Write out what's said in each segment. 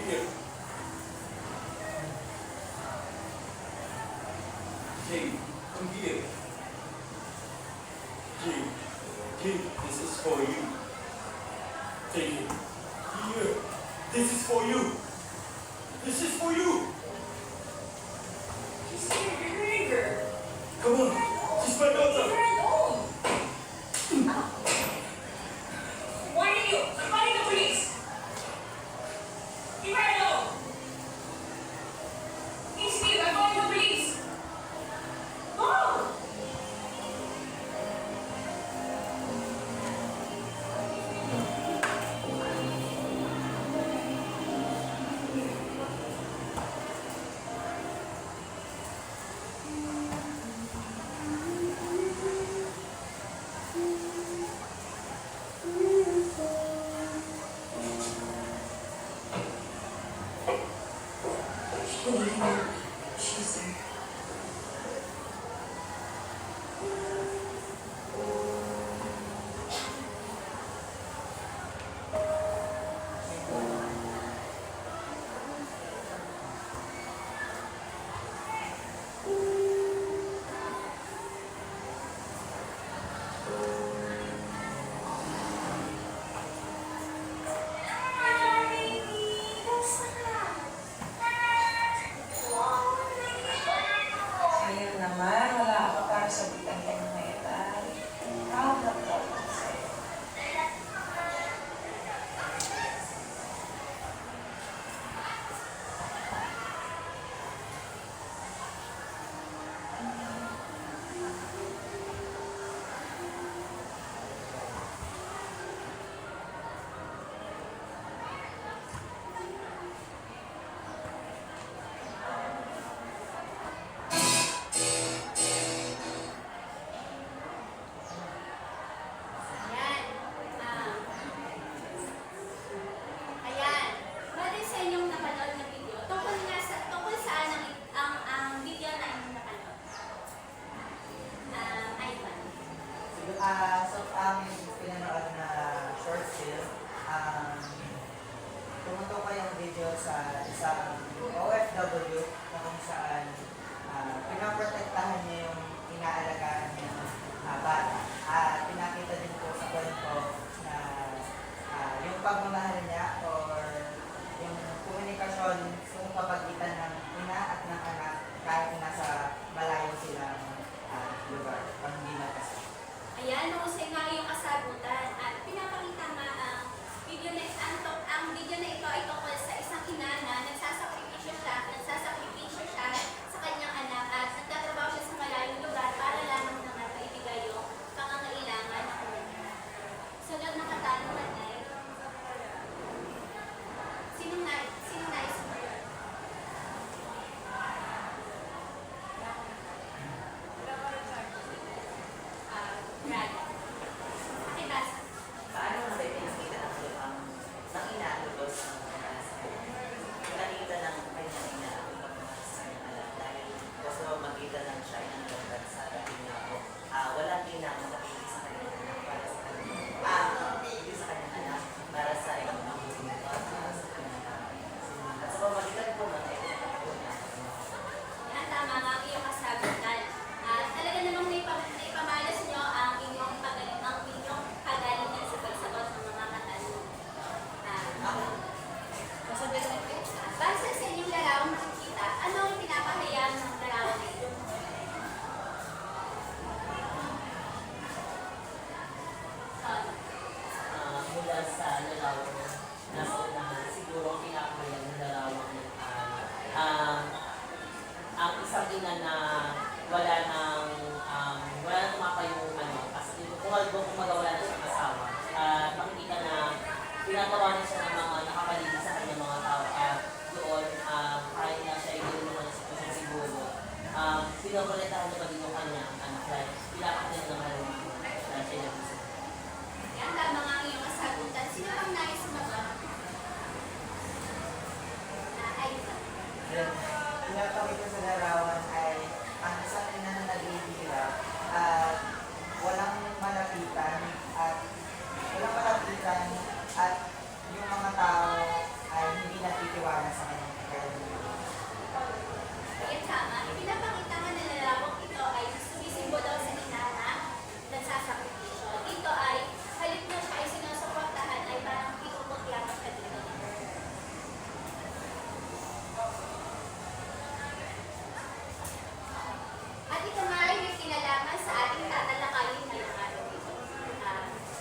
here. Jay, come here. Jay, this is for you. Take it. Here. This is for you. This is for you. She's scared her. Come on. She's my daughter. Leave her alone. Why are you? I'm calling the police. Leave her alone. Please leave. I'm calling the police. Go. She's there. Sayang naman, wala ka para sabitan ka ng ngayon. Proud na proud ako sa'yo. Ayan. Bali sa inyong napanood na video, tungkol saan ang video na inyong napanood? Ivan. So, pinanood na short film, tumutok ko yung video sa isang OFW na kung saan pinaprotektahan niya yung inaalagaan niya bata. At pinakita din po sa kwento na yung pagmamahal niya or yung komunikasyon sa pagitan ng ina at ng anak kahit nasa malayo silang lugar pag hindi nakasama. Ayan, mahusay nga yung kasagutan. At pinapakita nga ang video na ito ay tungkol sa isang ina na nagsasakripisyo siya sa kanyang anak at nagtatrabaho siya sa malayong lugar para lamang naman maibigay yung pangangailangan ng kanya. Sunod na katanungan ay, sinong nais mo yun? Brad. Pakibasa. Paano mo ba pinakita ng ina lubos ang pagmamahal sa kanya? Pinakita ng kanyang ina ang pagmamahal sa kanyang anak dahil gusto makita lang siya ay nanggagad sa ating niya po. Walang ina ang nakikita sa kanyang anak para sa kanyang anak para sa ibang mga para sa kanyang anak. At sa pamagitan po ng po niya. Yan, tama nga ang iyong kasagutan. Talaga namang naipamalas nyo ang inyong kagalingan sa pagsagot ng mga katanungan. Base sa inyong larawang nakikita, ano ang pinapahayag ng larawan na ito? Mula sa larawan nasa unahan, siguro ang pinakahayag ng larawan ang isang ina na wala nang makayong kasi kung wala na siyang asawa, makikita na tinatawanan siya ng mga nakakaligid sa kanyang mga tao at doon kahit na siya ay gano'n sa sitwasyon siguro, pinabalitahan niya pa din yung kanyang anak dahil pinapakita niya ng malamang dahil siya nag-isip. Yan, tama nga ang iyong kasagutan. Sino ang nais sumagot? Ivan. Pinapakita sa larawan ay ang isang ina na naghihirap at walang malapitan at yung mga tao ay hindi natitiwala sa kanyang kakayahan. Kaya tama, ipinapakita nga na lalawak ito ay sumisimbolo sa inana, nagsasakripisyo. Dito ay, halip na siya ay sinusuportahan ay parang pinupot lamang siya dito. At ito nga ay may kinalaman sa ating tatalakayin ngayong araw dito.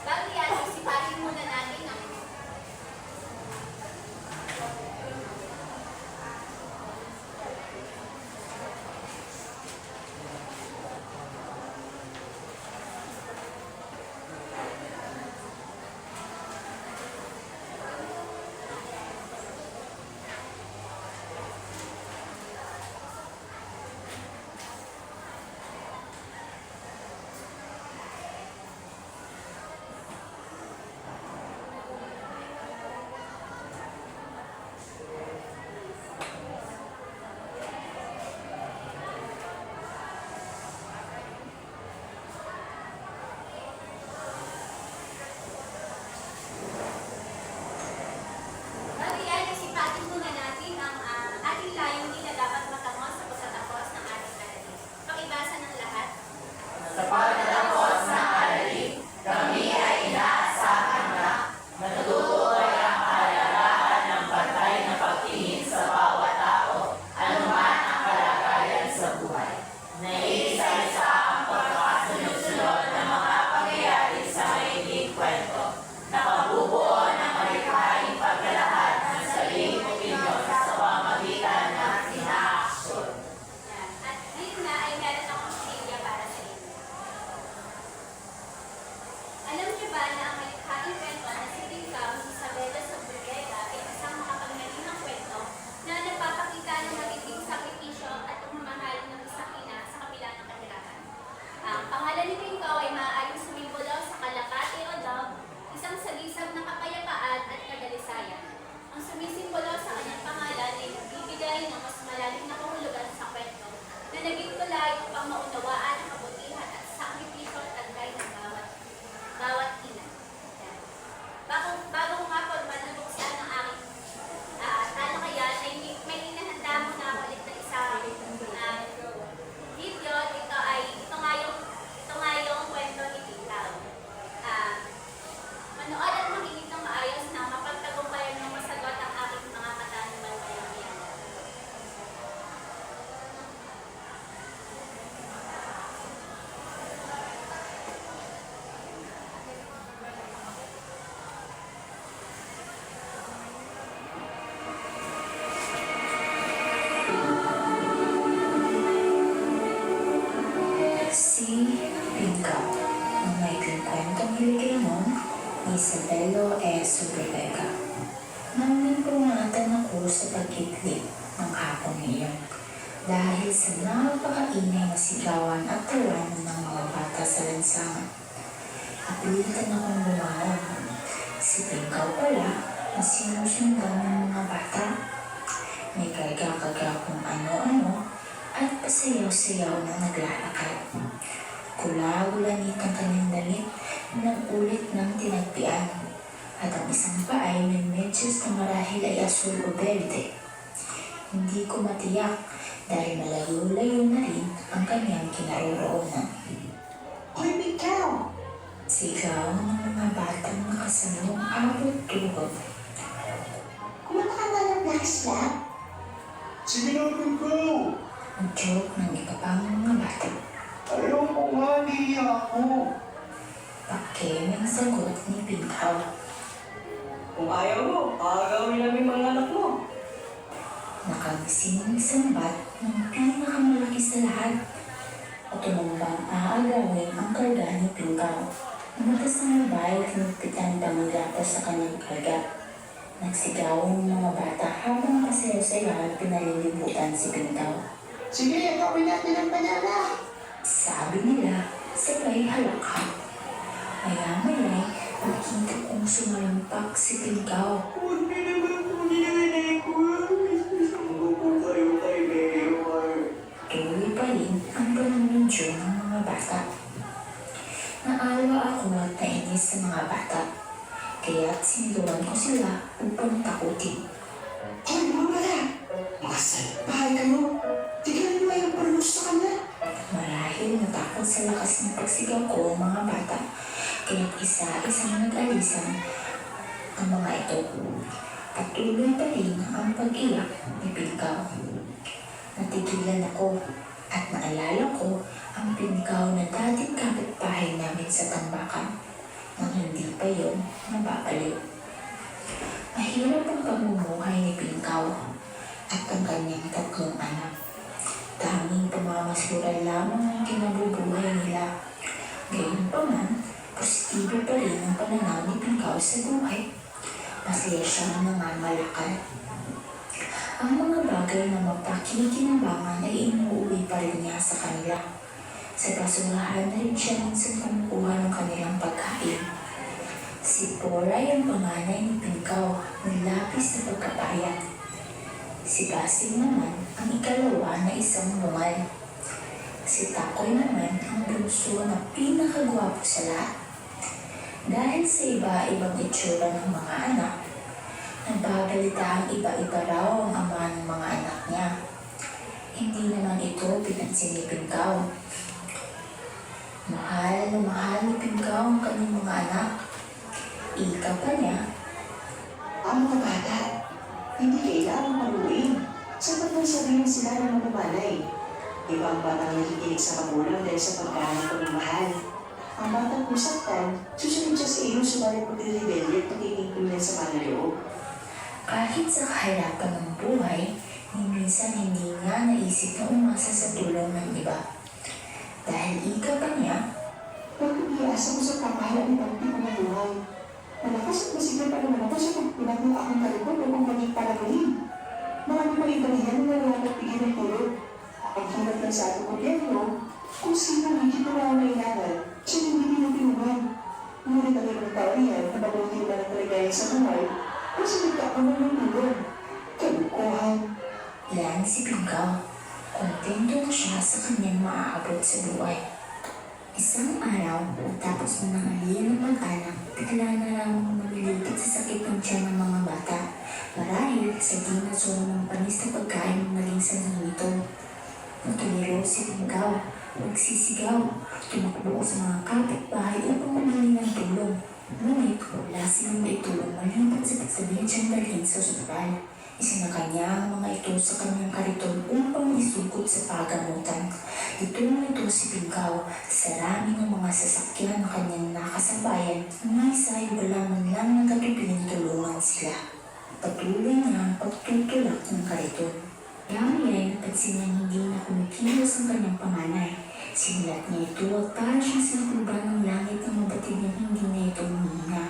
Bago yan, isipahin muna natin ang Marian, isipatin muna natin ang ating layunin na dapat matango sa pagtatapos ng ating aralin. Pakibasa ng lahat. Sa pagtatapos ng aralin, kami ay inaasahan na natutukoy ang kahalagahan ng pantay na pagtingin sa bawat tao, anuman ang kalagayan sa buhay. Naiisa-isa ang pagkakasunod-sunod ng mga pangyayari sa maiging kwento. Nakabubuo ng malikhaing paglalahad ng sariling opinyon sa pamamagitan ng inaaksyon. Yan. At ngayon na ay meron akong trivia para sa inyo. Alam niyo ba na ang malikhaing kwento na si Tingkaw ni Isabela Sobrega ay isang makapangyarihang kwento na nagpapakita ng magiging sakripisyo at pagmamahal ng isang ina sa kabila ng kahirapan. Ang pangalan ni Tingkaw ay maaaring sumimbolo sa kalapati o dog, isang sagisag na kapayapaan at kadalisayan. Ang sumisimbolo sa kanyang pangalan ay nagbibigay ng mas malalim na kahulugan sa kwento na naging tulay upang maunawaan ang kabutihan at sakripisyo at taglay ng bawat ina. Yan. Bago ko nga formal na buksan ang aking talakayan, ay may inahanda mo na ulit na isang video. Ito nga yung kwento ni Tingkaw. Manood at makinig ng maayos na mapagtagumpayan ng masagot ang aking mga katanungan ngayong yan. Si Tingkaw, ang may kwentong hiligaynon ni Isabelo Sobrega. Naminpungatan ako sa pag-idlip ng hapon ngayon dahil sa napakaingay na sigawan at tawanan ng mga bata sa lansangan. Napilitan akong lumangon. Si Tingkaw pala na sinusundan ng mga bata. May karga-karga kung ano-ano at pasayaw-sayaw na naglalakad. Kula-gulanit ang kanyang damit ng ulit ng tinagpian at ang isang pa ay may medyas na marahil ay asul o berde. Hindi ko matiyak dahil malayo-layo na rin ang kanyang kinaroroonan. Hoy, Tingkaw! Sigaw ng mga batang nakasalong abot-tuhod. Kumanta ka ba ng Black Slap? Sige na, Tingkaw! Ang joke ng ikapang mga bata. Ayaw ko nga, niya ako. Pakem ang sagot ni Tingkaw. Kung ayaw mo, agawin namin mga anak mo. Nakagising ang sambat ng pinakamalaki sa lahat at tumambang aagawin ang karga ni Tingkaw. Umatas ang babae at nagpitan pamagata sa kanyang karga. Nagsigaw ang mga bata habang kasayaw-sayaw pinalilibutan si Tingkaw. Sige, gawin natin ang banana! Sabi nila, sabay halakha. Maya-maya, nakita kong sumalampak si Tingkaw. Huwag na naman po niyanay ko. Gusto po kayo kay Mayor. Tuloy pa rin ang panunodyo ng mga bata. Naawa ako at nainis sa mga bata, kaya't siniluan ko sila upang takutin. sa lakas ng pagsigaw ko ang mga bata, kaya't isa-isang nag-alisan ang mga ito. Patuloy pa rin ang pag-iyak ni Pingkaw. Natigilan ako at naalala ko ang Pingkaw na dating kapitbahay namin sa tambakan nang hindi pa yun nababaliw. Mahirap ang pamumuhay ni Pingkaw at ang kanyang 3 anak. Tanging pamamasuran lamang ang kinabubuhay nila. Gayunpaman, positibo pa rin ang pananaw ni Pingkaw sa buhay. Masaya siyang nangangalakal. Ang mga bagay na mapakikinabangan ay inuuwi pa rin niya sa kanila. Sa basurahan na rin siya minsan kumukuha ng kanilang pagkain. Si Poray ang panganay ni Pingkaw ng lapis na pagkapayat. Si Basing naman ang ikalawa na isang lungal. Si Takoy naman ang bunso na pinakagwapo sa lahat. Dahil sa iba-ibang itsura ng mga anak, nababalita ang iba-iba raw ang ama ng mga anak niya. Hindi naman ito pinansin ni Pingkaw. Mahal na mahal ni Pingkaw ang kanyang mga anak. Ika pa niya, Ang mga bata, hindi kailangang paluin. Sapat lang sabihin sila ng mapamalay. Iba ang batang nakikinig sa magulang dahil sa pagkahanap ng mahal. Ang batang kusaktan, susunod siya sa iyo subalit pagre-rebelde at pagkikingpin ng sama na loob. kahit sa kahirapan ng buhay, minsan hindi nga naisip na umasa sa tulong ng iba. Dahil ika pa niya, Bakit iasa mo sa kamahalan ng tipo ng buhay? Malakas at masigil pa naman ako sa pagpinag ng akong kalipot upang maging palagaling. Marami pang ibahiyan na nakapagpigil ng tulog. Ang hirap ng sa ating gobyerno, kung sino higit na nangangailangan, siya yung hindi na tinungan. Ngunit ang ibang tao niyan na mabuti naman ang kaligaya sa buhay, ay sinagkakaroon ng tulong. Kalukuhan. lang si Pingkaw. Kontento na siya sa kanyang maaabot sa buhay. Isang araw, tapos na nangalin ng mag-anak, bigla na lang nabilipit sa sakit ng tiyan ng mga bata. Marahil sa di nasuro ng panis na pagkain ng naging sanang ito. Natuliro si Pingkaw, nagsisigaw, tumakbo sa mga kapitbahay upang humingi ng tulong. Ngunit wala silang maitulong maliban sa pagsabihin siyang dalhin sa ospital. Isinaka niya ang mga ito sa kanyang kariton upang isugod sa pagamutan. Dito na ito si Pingkaw sa rami ng mga sasakyan na kanyang nakasabayan. Ang isa ay wala man lang nagkatubing tulungan sila. Patuloy niya ang pagtutulak ng kariton. Kaya ay napansin niyang hindi na kumikilos ang kanyang panganay. Simulat niya ito at para siyang sinakuban ng langit ng mabatid niyang hindi na ito humihina.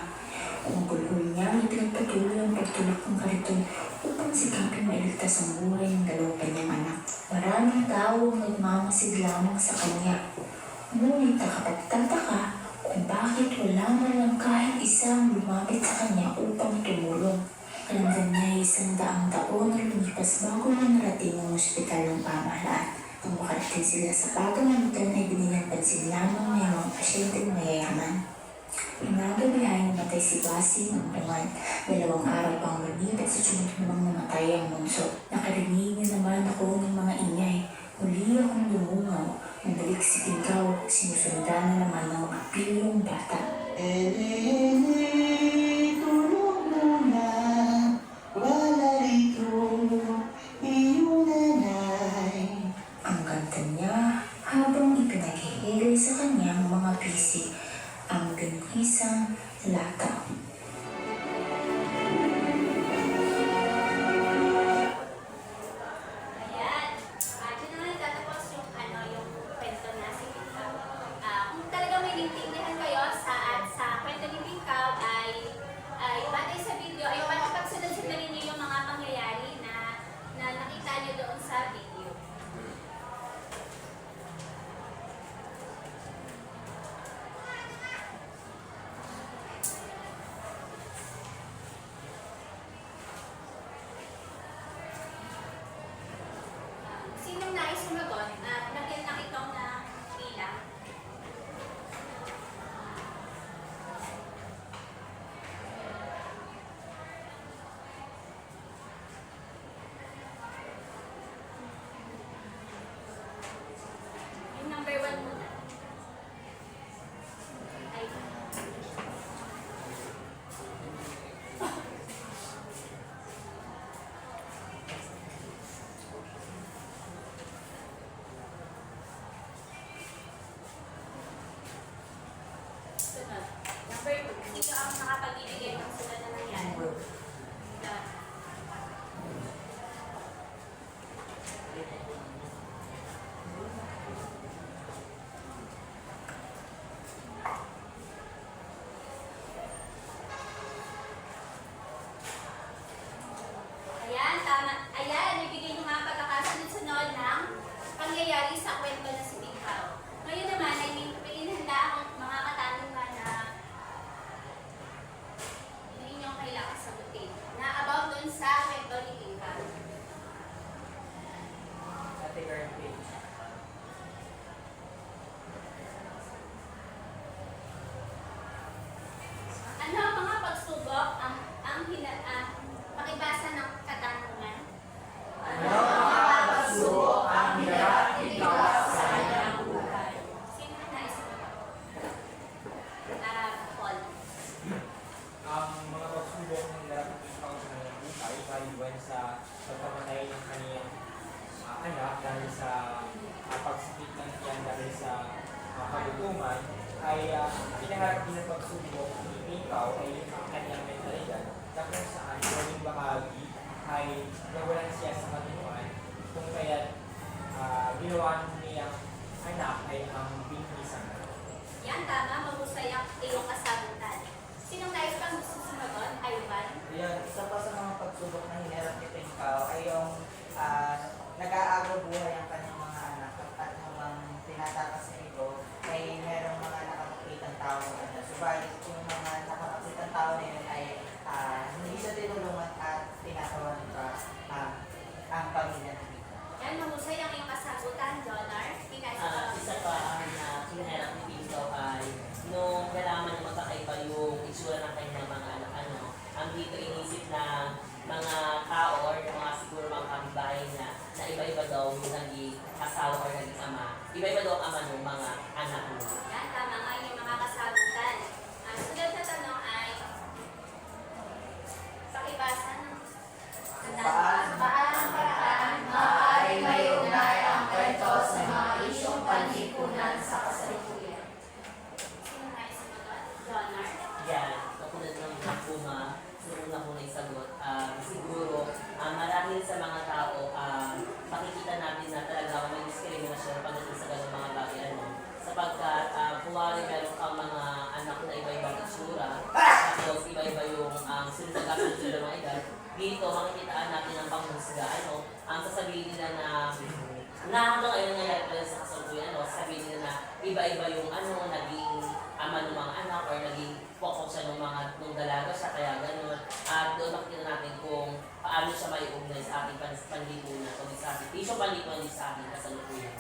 Kung gulhol niya ay pinagpatuloy ang pagtulak ng kariton upang sikapin mailigtas ang buhay ng 2 niyang anak. Maraming tao ang nagmamasid lamang sa kanya. Ngunit nakapagtataka kung bakit wala man lang kahit isang lumapit sa kanya upang tumulong. Alam niya ay 100 taon na lumipas bago na narating ang ospital ng pamahalaan. Kung makarating sila sa pagamutan ay binigyang pansin lamang ng mga pasyenteng mayayaman. Pinagabihay namatay si Basing ng Dungan. 2 araw pang lumipat sa sunod namang namatay ang bunso. Nakarinig na naman ako ng mga ingay. Muli akong lumungaw. Nabalik si Pingkaw. Sinusundan na naman ng mga pilong bata. Tulog muna, wala rito, iyong nanay. Ang kanta niya habang ipinaghihilay sa kanyang mga bisig ang isang lata. Ayan. Diyan na natatapos yung yung kwento na si Pingkaw. Kung talaga may naintindihan kayo sa kwento ni Pingkaw ay number 2. Sino ang nakapagbibigay ng sulat na nangyari? Yeah. Ayan, tama. Ayan, ibigay niyo nga pagkakasunod-sunod ng pangyayari sa kwento na si Tingkaw. Ngayon naman ay may inihanda akong mga katanungan na hindi niyo kailangan sagutin. Na about dun sa kwento ni Tingkaw. Sa current page. Ano ang mga pagsubok pakibasa ng katanungan? Ano ang mga pagsubok ang hirap ikaw sa kanyang buhay? Sino ang nais mo? Paul. Ang mga pagsubok ng narating ikaw sa kanyang buhay maliban sa pagkamatay ng kanyang anak dahil sa pagsikip ng tiyan dahil sa kagutuman ay pinaharap din ng pagsubok ni ikaw ay ang kanyang mentalidad na kung saan gawing bahagi ay nawalan siya sa katunuan kung kaya ginawa niyang anak ay ang binisan. Yan, tama. Mahusay ang iyong kasagutan. Sinong nais pang gusto sumagot? Ivan? Yun, isa pa sa mga pagsubok na hinarap ni Tingkaw ay yung nag-aagaw buhay ang kanyang mga anak at habang tinatakas niya ito ay merong mga nakapakitang tao na subalit yung mga nakapakitang tao na yun ay hindi siya tinulungan at tinatawanan pa ang pamilya ng ito. Yan, mahusay ang iyong kasagutan, Jonar. Isa pa na pinaharap ni Tingkaw ay nung nalaman niya magkakaiba yung itsura ng kanyang mga anak, ang dito inisip na mga tao or mga siguro mga kapitbahay niya na iba-iba daw yung naging asawa or naging ama. Iba-iba daw ang ama ng mga anak mo. Yan, tama nga yung mga kasagutan. Ang sunod na tanong ay pakibasa ng Paano Maaaring may ugnay ang kwento sa mga isyong panlipunan sa kasalukuyan. Sino nais sumagot? Jonar? Yan, kapunod ng Puma, una ko na isagot. Siguro, marahil sa mga tao, makikita natin na talaga may diskriminasyon pagdating sa ganung mga bagay. Sapagkat, kumari meron kang mga anak na iba-ibang itsura, tapos iba-iba yung sinasagasan sila ng mga edad. Dito, makikitaan natin ang panghusga. Ang sasabihin nila na hanggang ngayon nangyayari pa rin sa kasalukuyan, sasabihin nila na iba-iba yung naging ama ng mga anak or naging pokok siya nung dalaga siya, kaya gano'n. At doon makikita natin kung paano siya may ugnay sa ating panlipunan o sa ating isyong panlipunan din sa ating kasalukuyan.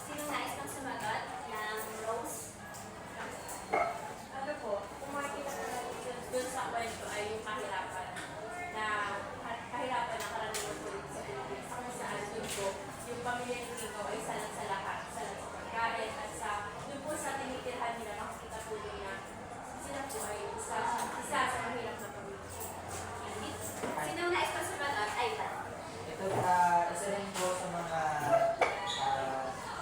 Sino nais pang sumagot? Ng Rose? Ano po, kung makikita ko na dun sa kwento ay yung kahirapan ng karaniwan po sa Pilipinas. Sa kung saan dun po, yung pamilya ng Tingkaw ay salat sa lahat. Salat sa pagkain at dun po sa tinitirhan nila, makikita po nyo na sila po ay isa sa mahirap na pamilya. Sino nais pang sumagot? Ivan? Ito, isa rin po sa mga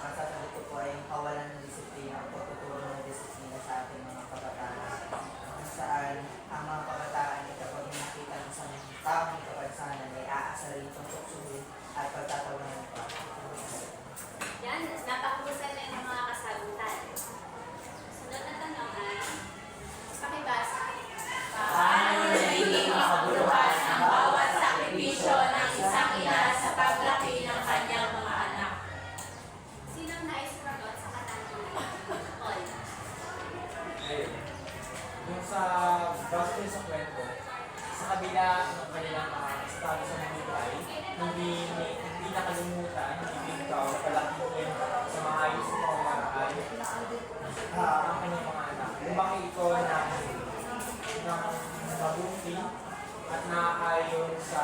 masasagot ko po ay yung kawalan ng disiplina o tuturo ng disiplina sa ating mga kabataan. Kung saan ang mga kabataan ay kapag nakita ng isang taong kapansanan ay aasarin itong tuksuhin at pagtatawanan pa. Yan, napakahusay na yung mga kasagutan. Sunod na tanong ay pakibasa. Paano nagiging makabuluhan ang bawat sakripisyo ng isang ina sa paglaki ng kanyang mga anak? Sino nais sumagot sa katanungan? Paul? Ayun. Yung sa base din sa kwento, sa kabila ng kanilang estado sa buhay, hindi nakalimutan, hindi ikaw palagi din sa maayos na pamamaraan ang kanyang mga anak. Lumaki ito ng mabuti at nakaayon sa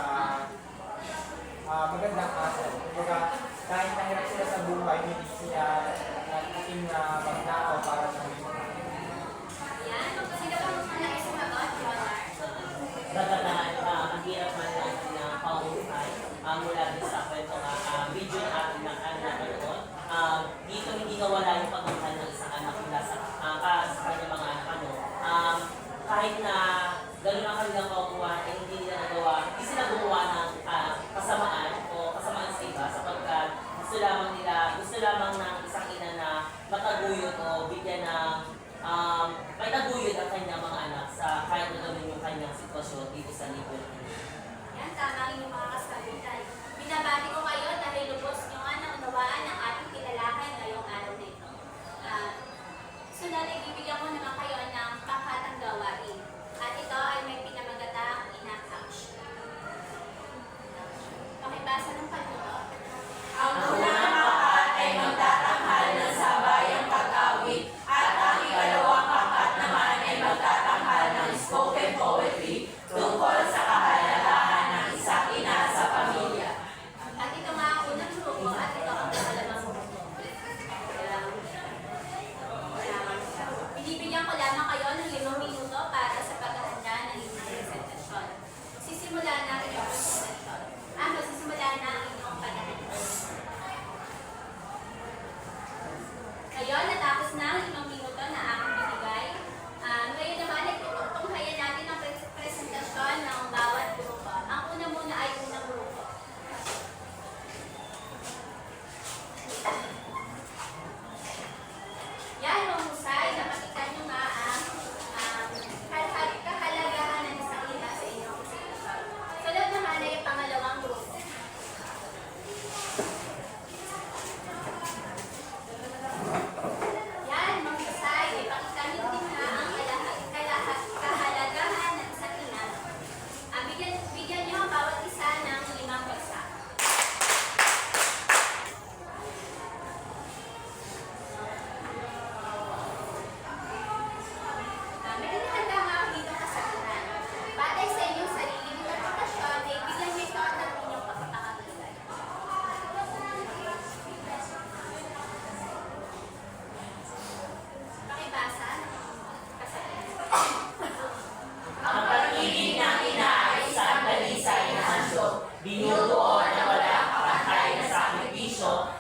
magandang asal. Kumbaga, kahit nahirap sila sa buhay, hindi sila naging magnakaw para sa mga. Yan, sino pang nais sumagot? Jonar? Dadalaan, ang hirap man lang ng panguhay mula din sa kwento video na ating napanood. Dito hindi nawala yung pagmamahal ng isang anak mula sa kanyang mga anak.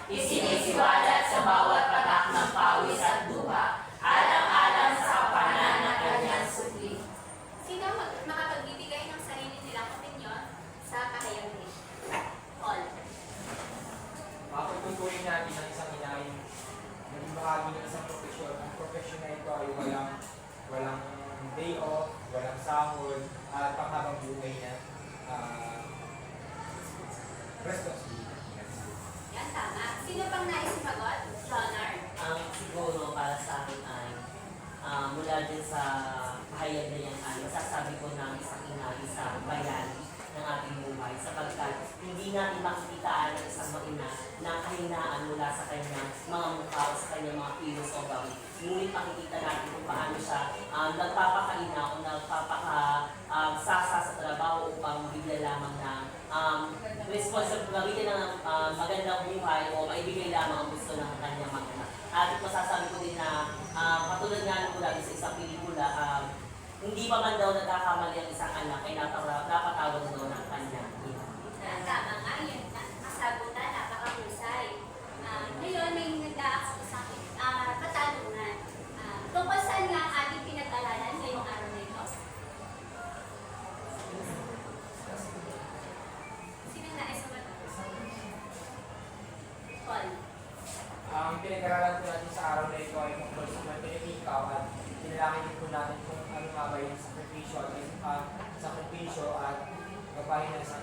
Isinisiwalat sa bawat patak ng pawis at luha, alang-alang sa kapakanan ng kanyang supli. Sino makapagbibigay ng sarili nilang opinyon sa pahayag ni Paul? Mapagtutuloy natin ang isang inahin naging bahagi ng isang profesyon. Ang profesyon na ito ay walang day off, walang sahod, at panghabang buhay na responsibility. Yan, tama. Sino pang nais sumagot? Jonar? Ang siguro para sa akin ay mula din sa pahayag na yan ay masasabi ko na isang ina, isang bayani ng ating buhay sapagkat hindi natin makikita ng isang mag-ina na kahinaan mula sa kanyang mga mukha o sa kanyang mga kilos o gawin. Ngunit makikita natin kung paano siya nagpapakaina o nagpapakasasa sa trabaho upang mabigyan lamang ng responsibility ng magandang buhay o maibigay lamang ang gusto ng kanyang mag-ina. At masasabi ko din na katulad nga nung lagi sa isang pelikula, hindi pa man daw nagkakamali ang isang anak ay napatawad daw ng kanyang ina. Tama nga, yun. Kasagutan, napakahusay. Ngayon, may nag-aakot sa akin katanungan. Tungkol saan nga ang ating pinag-aralan ngayong araw na ito? Sino nais sumagot? Paul. Ang pinag-aralan po natin sa araw na ito ay tungkol sa mantinikaw at tinalangin din po natin kung ano nga ba yung sakripisyo at gabahin ng isang